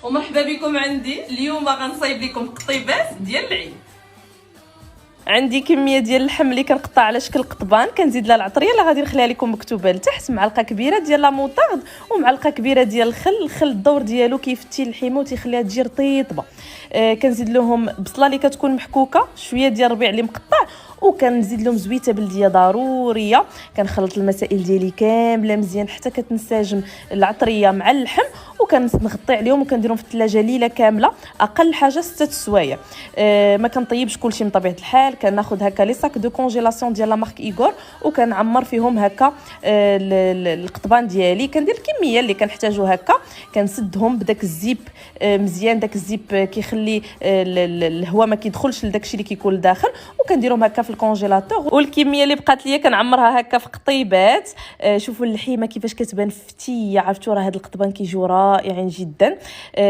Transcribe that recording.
ومرحبا بكم عندي. اليوم غنصايب لكم قطيبات ديال العيد. عندي كميه ديال اللحم اللي كنقطع على شكل قطبان، كنزيد لها العطريه اللي غادي نخليها لكم مكتوبه لتحت، معلقه كبيره ديال لا موطارد ومعلقه كبيره ديال الخل الدور ديالو كيفتي اللحيمه وتيخليها تجي رطيبه. كنزيد لهم بصله اللي كتكون محكوكه، شويه ديال الربيع اللي مقطع، وكنزيد لهم زويته بلديه ضروريه. كنخلط المسائل ديالي كامله مزيان حتى كتنسجم العطريه مع اللحم، وكنغطي عليهم وكنديرهم في الثلاجه ليله كامله، اقل حاجه 6 سوايع. ما كنطيبش كلشي من طبيعه الحال، كناخذ هكا لي ساك دو كونجيلاسيون ديال لا مارك ايغور وكنعمر فيهم هكا القطبان ديالي. كندير الكميه اللي كنحتاجو هكا، كنسدهم بداك الزيب مزيان، داك الزيب كيخلي الهواء ما كيدخلش لداكشي اللي كيكون لداخل، وكنديرهم هكا في الكونجيلاتور. والكميه اللي بقات ليا كنعمرها هكا في قطيبات. شوفوا اللحيمه كيفاش كتبان فتيه، عرفتوا راه هاد القطبان كيجيو رائعين جدا.